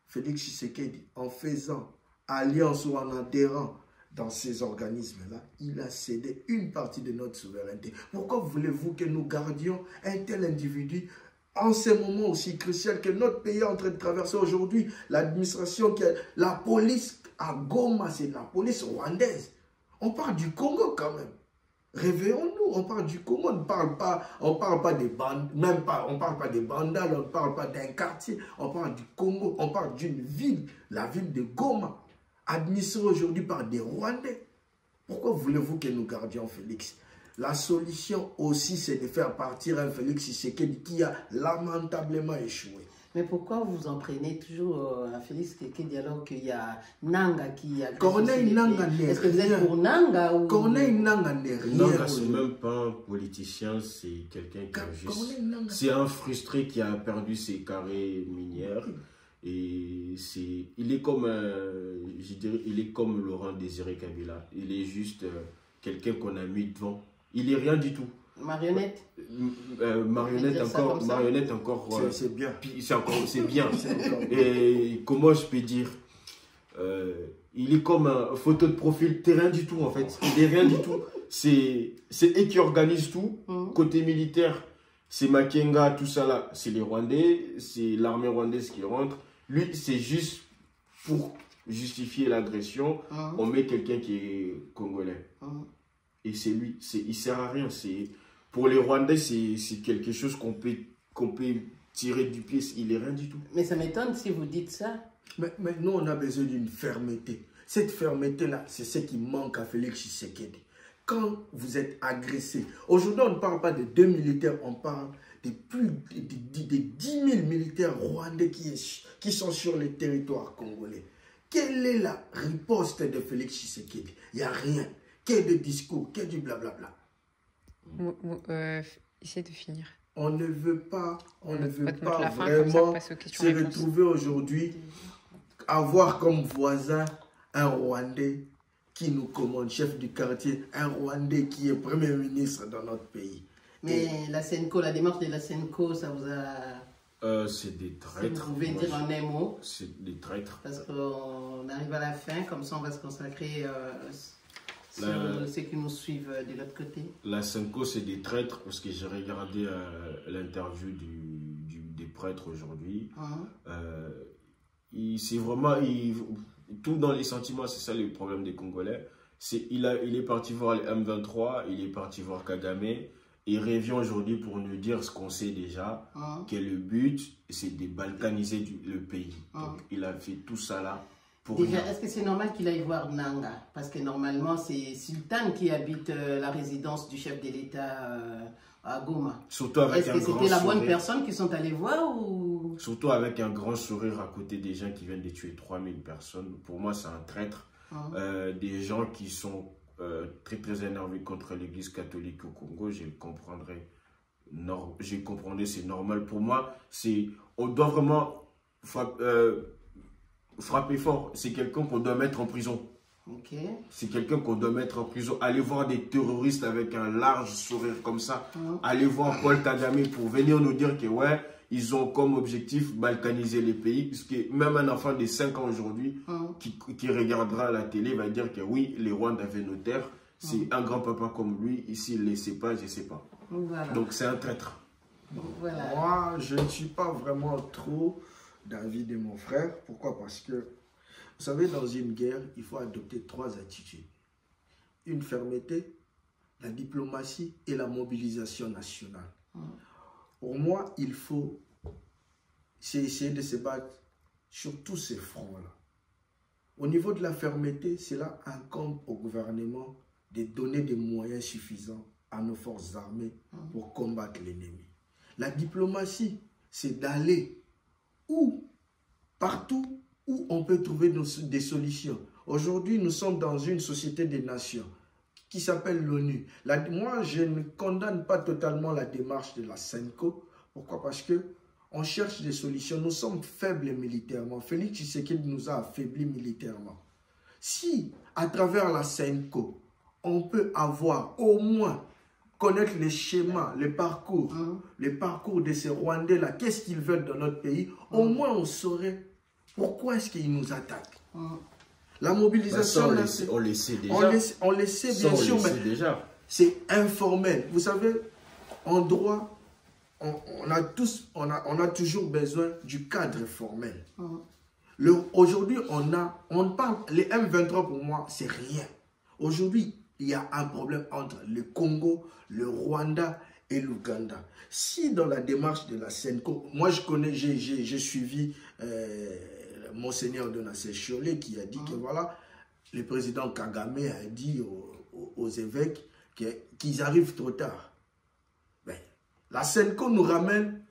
B: Félix Tshisekedi, en faisant alliance ou en adhérant dans ces organismes-là, il a cédé une partie de notre souveraineté. Pourquoi voulez-vous que nous gardions un tel individu en ce moment aussi crucial que notre pays est en train de traverser aujourd'hui? L'administration, la police à Goma, c'est la police rwandaise. On parle du Congo quand même. Réveillons-nous, on parle du Congo, on parle pas des bandes, même pas, on parle pas des bandales, on ne parle pas d'un quartier, on parle du Congo, on parle d'une ville, la ville de Goma, administrée aujourd'hui par des Rwandais. Pourquoi voulez-vous que nous gardions Félix? La solution aussi, c'est de faire partir un Félix Tshisekedi qui a lamentablement échoué.
C: Mais pourquoi vous en prenez toujours à Félix Tshisekedi alors qu'il y a Nanga qui a...
B: Corneille Nanga n'est rien.
C: Est-ce que vous êtes pour Nanga ou...
B: Corneille Nanga n'est rien.
A: Nanga, c'est même pas un politicien, c'est quelqu'un qui a juste... C'est un frustré qui a perdu ses carrés minières. Et il est comme, je dirais, il est comme Laurent Désiré Kabila. Il est juste quelqu'un qu'on a mis devant. Il est rien du tout.
C: Marionnette.
A: Marionnette encore.
B: C'est bien.
A: C'est bien. Et comment je peux dire, il est comme un photo de profil. T'es rien du tout en fait. Il est rien du tout. C'est eux qui organisent tout. Côté militaire, c'est Makenga, tout ça là. C'est les Rwandais. C'est l'armée rwandaise qui rentre. Lui, c'est juste pour justifier l'agression. On met quelqu'un qui est congolais. Et c'est lui. Il sert à rien. Pour les Rwandais, c'est quelque chose qu'on peut tirer du pied. Il est rien du tout.
C: Mais ça m'étonne si vous dites ça.
B: Mais nous, on a besoin d'une fermeté. Cette fermeté-là, c'est ce qui manque à Félix Tshisekedi. Quand vous êtes agressé, aujourd'hui, on ne parle pas de 2 militaires, on parle de plus de 10 000 militaires rwandais qui sont sur le territoire congolais. Quelle est la riposte de Félix Tshisekedi? Il n'y a rien. que des discours, que du blablabla.
D: Essayez de finir.
B: On ne veut pas,
D: Fin,
B: vraiment
D: ça,
B: se retrouver aujourd'hui, avoir comme voisin un Rwandais qui nous commande, chef du quartier, un Rwandais qui est Premier ministre dans notre pays.
C: Mais la Senco, la démarche de la Senco, ça vous a...
A: c'est des traîtres.
C: Vous pouvez dire en un mot.
A: C'est des traîtres.
C: Parce qu'on arrive à la fin, comme ça on va se consacrer sur ceux qui nous suivent de l'autre côté. La
A: Senco, c'est des traîtres, parce que j'ai regardé l'interview des prêtres aujourd'hui. C'est vraiment... tout dans les sentiments, c'est ça le problème des Congolais. Il est parti voir les M23, il est parti voir Kagame. Il revient aujourd'hui pour nous dire ce qu'on sait déjà, que le but, c'est de balkaniser le pays. Donc, il a fait tout ça là pour
C: déjà, est-ce que c'est normal qu'il aille voir Nanga? Parce que normalement, c'est Sultan qui habite la résidence du chef de l'État à Goma.
A: Surtout avec un grand sourire. Est-ce que c'était la bonne personne qui sont allés voir ou... Surtout avec un grand sourire à côté des gens qui viennent de tuer 3000 personnes. Pour moi, c'est un traître. Des gens qui sont... très énervé contre l'église catholique au Congo, je comprendrais, c'est normal. Pour moi, on doit vraiment frapper fort. C'est quelqu'un qu'on doit mettre en prison. C'est quelqu'un qu'on doit mettre en prison. Aller voir des terroristes avec un large sourire comme ça. Aller voir Paul Kagame pour venir nous dire que ouais, ils ont comme objectif balkaniser les pays, puisque même un enfant de 5 ans aujourd'hui qui regardera la télé va dire que oui, les Rwandais avaient nos terres, c'est un grand-papa comme lui, ici il ne le sait pas, je ne sais pas. Voilà. Donc c'est un traître.
B: Voilà. Moi, je ne suis pas vraiment trop d'avis de mon frère. Pourquoi? Parce que, vous savez, dans une guerre, il faut adopter 3 attitudes. Une fermeté, la diplomatie et la mobilisation nationale. Pour moi, il faut essayer de se battre sur tous ces fronts-là. Au niveau de la fermeté, cela incombe au gouvernement de donner des moyens suffisants à nos forces armées pour combattre l'ennemi. La diplomatie, c'est d'aller partout où on peut trouver des solutions. Aujourd'hui, nous sommes dans une société des nations qui s'appelle l'ONU. Moi, je ne condamne pas totalement la démarche de la Senco. Pourquoi? Parce que on cherche des solutions. Nous sommes faibles militairement. Félix Tshisekedi nous a affaiblis militairement. Si, à travers la Senco, on peut avoir au moins connaître les schémas, les parcours de ces Rwandais-là, qu'est-ce qu'ils veulent dans notre pays, au moins on saurait pourquoi est-ce qu'ils nous attaquent. La mobilisation,
A: on le sait déjà.
B: On le sait bien sûr, mais c'est informel. Vous savez, en droit, on a toujours besoin du cadre formel. Aujourd'hui, on parle, les M23 pour moi, c'est rien. Aujourd'hui, il y a un problème entre le Congo, le Rwanda et l'Ouganda. Si dans la démarche de la Senco, moi je connais, j'ai suivi Monseigneur Donatien Chiolé qui a dit que voilà, le président Kagame a dit aux évêques qu'ils arrivent trop tard. Ben, la Senco nous ramène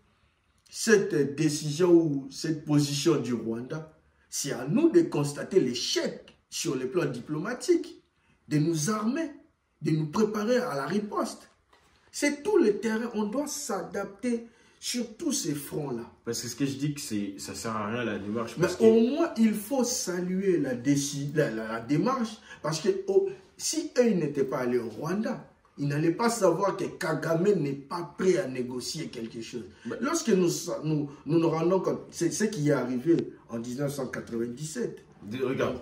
B: cette décision ou cette position du Rwanda. C'est à nous de constater l'échec sur le plan diplomatique, de nous armer, de nous préparer à la riposte. C'est tout le terrain, on doit s'adapter sur tous ces fronts-là.
A: Parce que ce que je dis, que ça ne sert à rien la démarche.
B: Mais au moins, il faut saluer la démarche, parce que si eux n'étaient pas allés au Rwanda, ils n'allaient pas savoir que Kagame n'est pas prêt à négocier quelque chose. Lorsque nous rendons compte, c'est ce qui est arrivé en 1997.
A: Regarde,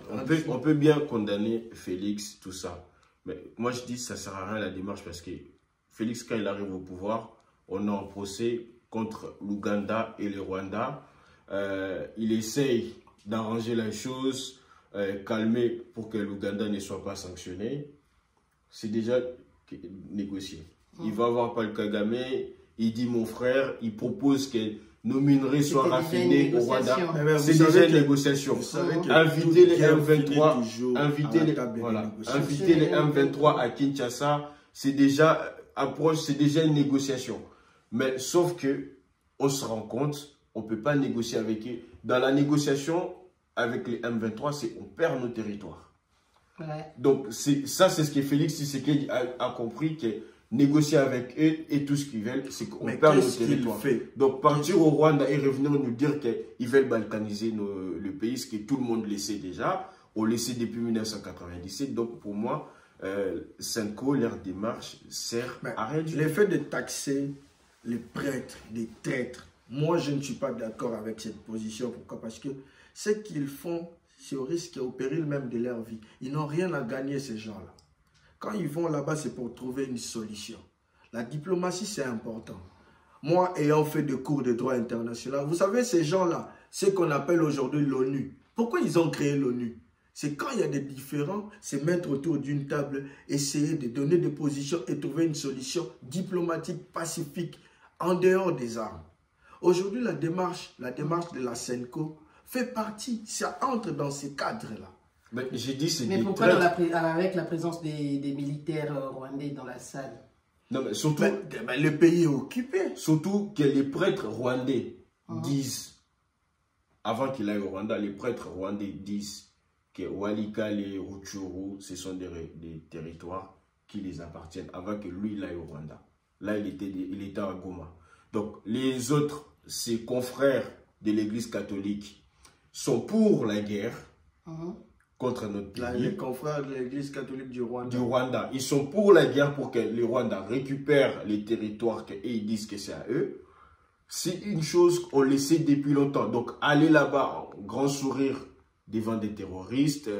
A: on peut bien condamner Félix, tout ça. Mais moi, je dis que ça ne sert à rien la démarche parce que Félix, quand il arrive au pouvoir, on est en procès contre l'Ouganda et le Rwanda. Il essaye d'arranger la chose, calmer pour que l'Ouganda ne soit pas sanctionné. C'est déjà négocié. Il va voir Paul Kagame, il dit mon frère, il propose que nos minerais soient raffinés au Rwanda. C'est déjà une négociation. Inviter les M23, inviter les M23 à Kinshasa, c'est déjà une négociation. Mais sauf que on se rend compte, on ne peut pas négocier avec eux. Dans la négociation avec les M23, c'est on perd nos territoires.
C: Ouais.
A: Donc, ça, c'est ce que Félix Tshisekedi a compris, que négocier avec eux et tout ce qu'ils veulent, c'est qu'on perd nos territoires. Donc, partir au Rwanda et revenir nous dire qu'ils veulent balkaniser le pays, ce que tout le monde le sait déjà. On le sait depuis 1997. Donc, pour moi, Senko, leur démarche sert à rien du tout.
B: Le fait de taxer les prêtres, les traîtres, moi, je ne suis pas d'accord avec cette position. Pourquoi? Parce que ce qu'ils font, c'est au risque et au péril même de leur vie. Ils n'ont rien à gagner, ces gens-là. Quand ils vont là-bas, c'est pour trouver une solution. La diplomatie, c'est important. Moi, ayant fait des cours de droit international, vous savez, ces gens-là, ce qu'on appelle aujourd'hui l'ONU. Pourquoi ils ont créé l'ONU? C'est quand il y a des différends, c'est mettre autour d'une table, essayer de donner des positions et trouver une solution diplomatique, pacifique, en dehors des armes. Aujourd'hui, la démarche de la Senko fait partie, ça entre dans ces cadres-là.
C: Mais pourquoi avec la présence des militaires rwandais dans la salle?
A: Non, mais surtout,
B: le pays est occupé.
A: Surtout que les prêtres rwandais disent, avant qu'il aille au Rwanda, les prêtres rwandais disent que Walikale et Rutshuru, ce sont des territoires qui les appartiennent avant que lui il aille au Rwanda. Là, il était à Goma. Donc, les autres, ses confrères de l'église catholique, sont pour la guerre. Contre notre pays.
B: Les confrères de l'église catholique du Rwanda.
A: Ils sont pour la guerre, pour que le Rwanda récupère les territoires et ils disent que c'est à eux. C'est une chose qu'on le sait depuis longtemps. Donc, aller là-bas, grand sourire devant des terroristes.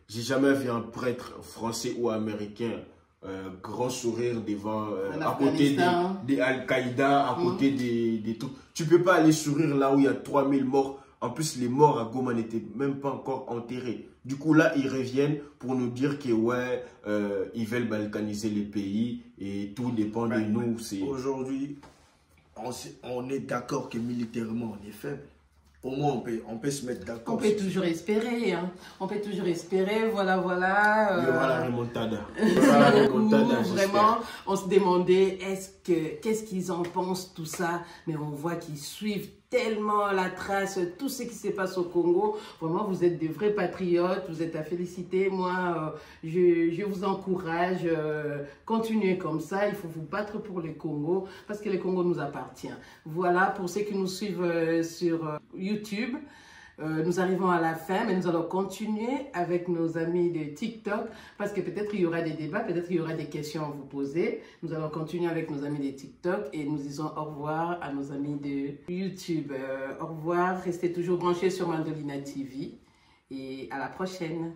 A: J'ai jamais vu un prêtre français ou américain grand sourire devant, à côté des Al-Qaïda, à côté des trucs. Tu peux pas aller sourire là où il y a 3000 morts. En plus, les morts à Goma n'étaient même pas encore enterrés. Du coup, là, ils reviennent pour nous dire que, ouais, ils veulent balkaniser les pays et tout dépend de nous.
B: Aujourd'hui, on est d'accord que militairement, on est faible. Au moins, on peut se mettre d'accord.
C: On peut toujours espérer. Hein. On peut toujours espérer, voilà.
A: Il y aura la remontada.
C: Vraiment, on se demandait, qu'est-ce qu'ils en pensent, tout ça. Mais on voit qu'ils suivent tellement la trace, tout ce qui se passe au Congo. Vraiment, vous êtes des vrais patriotes, vous êtes à féliciter. Moi, je vous encourage, continuez comme ça. Il faut vous battre pour le Congo, parce que le Congo nous appartient. Voilà, pour ceux qui nous suivent sur YouTube. Nous arrivons à la fin, mais nous allons continuer avec nos amis de TikTok, parce que peut-être il y aura des débats, peut-être il y aura des questions à vous poser. Nous allons continuer avec nos amis de TikTok et nous disons au revoir à nos amis de YouTube. Au revoir, restez toujours branchés sur Mandolina TV et à la prochaine.